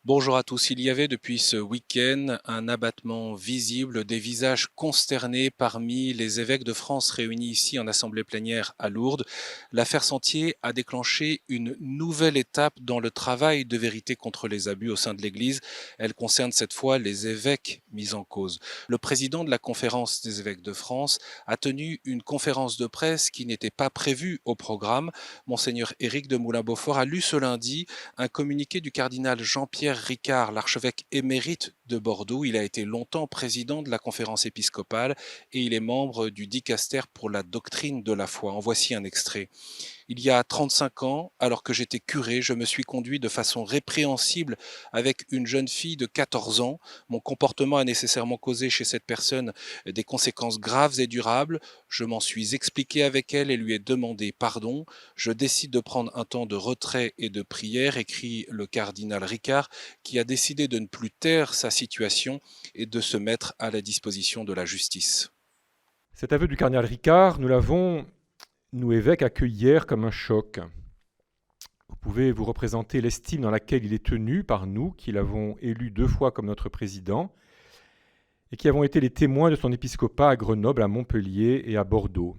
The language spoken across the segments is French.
Bonjour à tous. Il y avait depuis ce week-end un abattement visible, des visages consternés parmi les évêques de France réunis ici en assemblée plénière à Lourdes. L'affaire Sentier a déclenché une nouvelle étape dans le travail de vérité contre les abus au sein de l'Église. Elle concerne cette fois les évêques mis en cause. Le président de la conférence des évêques de France a tenu une conférence de presse qui n'était pas prévue au programme. Monseigneur Éric de Moulin-Beaufort a lu ce lundi un communiqué du cardinal Jean-Pierre Ricard, l'archevêque émérite de Bordeaux. Il a été longtemps président de la conférence épiscopale et il est membre du dicaster pour la doctrine de la foi. En voici un extrait. Il y a 35 ans, alors que j'étais curé, je me suis conduit de façon répréhensible avec une jeune fille de 14 ans. Mon comportement a nécessairement causé chez cette personne des conséquences graves et durables. Je m'en suis expliqué avec elle et lui ai demandé pardon. Je décide de prendre un temps de retrait et de prière, écrit le cardinal Ricard, qui a décidé de ne plus taire sa situation et de se mettre à la disposition de la justice. Cet aveu du cardinal Ricard, nous l'avons, nous évêques, accueilli hier comme un choc. Vous pouvez vous représenter l'estime dans laquelle il est tenu par nous, qui l'avons élu 2 fois comme notre président, et qui avons été les témoins de son épiscopat à Grenoble, à Montpellier et à Bordeaux.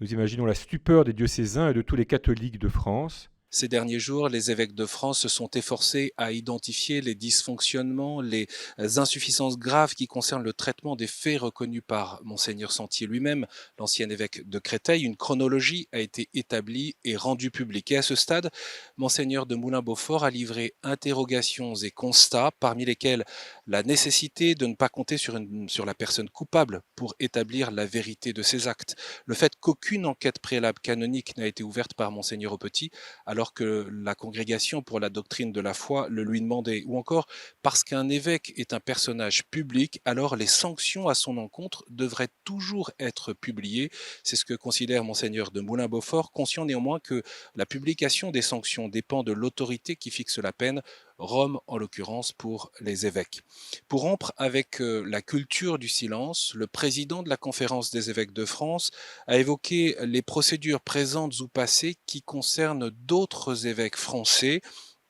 Nous imaginons la stupeur des diocésains et de tous les catholiques de France. Ces derniers jours, les évêques de France se sont efforcés à identifier les dysfonctionnements, les insuffisances graves qui concernent le traitement des faits reconnus par Monseigneur Sentier lui-même, l'ancien évêque de Créteil. Une chronologie a été établie et rendue publique. Et à ce stade, Monseigneur de Moulin-Beaufort a livré interrogations et constats, parmi lesquels la nécessité de ne pas compter sur la personne coupable pour établir la vérité de ses actes, le fait qu'aucune enquête préalable canonique n'a été ouverte par Monseigneur Aupetit, alors que la congrégation pour la doctrine de la foi le lui demandait, ou encore parce qu'un évêque est un personnage public, alors les sanctions à son encontre devraient toujours être publiées. C'est ce que considère Monseigneur de Moulin-Beaufort, conscient néanmoins que la publication des sanctions dépend de l'autorité qui fixe la peine, Rome en l'occurrence pour les évêques. Pour rompre avec la culture du silence, le président de la conférence des évêques de France a évoqué les procédures présentes ou passées qui concernent d'autres évêques français.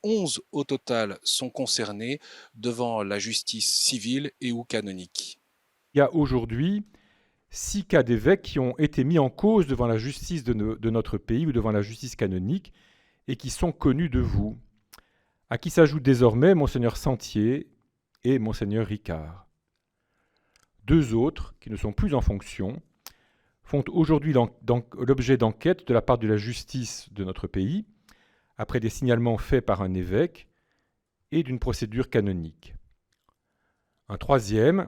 11 au total sont concernés devant la justice civile et ou canonique. Il y a aujourd'hui 6 cas d'évêques qui ont été mis en cause devant la justice de notre pays ou devant la justice canonique et qui sont connus de vous, à qui s'ajoutent désormais Monseigneur Sentier et Monseigneur Ricard. 2 autres, qui ne sont plus en fonction, font aujourd'hui l'objet d'enquêtes de la part de la justice de notre pays, après des signalements faits par un évêque et d'une procédure canonique. Un troisième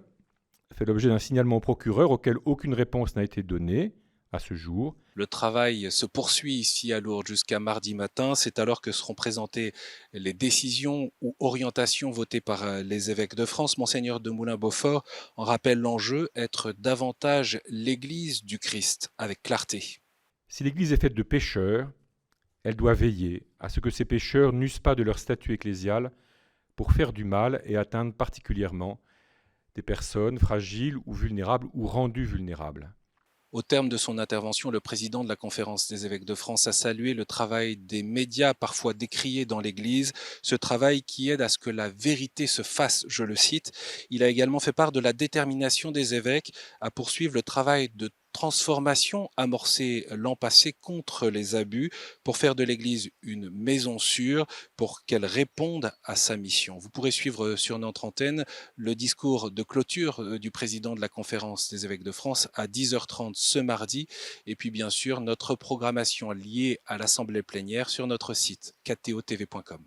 fait l'objet d'un signalement au procureur auquel aucune réponse n'a été donnée à ce jour. Le travail se poursuit ici à Lourdes jusqu'à mardi matin. C'est alors que seront présentées les décisions ou orientations votées par les évêques de France. Monseigneur de Moulin-Beaufort en rappelle l'enjeu, être davantage l'Église du Christ, avec clarté. Si l'Église est faite de pécheurs, elle doit veiller à ce que ces pécheurs n'usent pas de leur statut ecclésial pour faire du mal et atteindre particulièrement des personnes fragiles ou vulnérables ou rendues vulnérables. Au terme de son intervention, le président de la Conférence des évêques de France a salué le travail des médias, parfois décriés dans l'Église, ce travail qui aide à ce que la vérité se fasse, je le cite. Il a également fait part de la détermination des évêques à poursuivre le travail de transformation amorcé l'an passé contre les abus pour faire de l'Église une maison sûre, pour qu'elle réponde à sa mission. Vous pourrez suivre sur notre antenne le discours de clôture du président de la Conférence des évêques de France à 10h30 ce mardi, et puis bien sûr notre programmation liée à l'Assemblée plénière sur notre site kto-tv.com.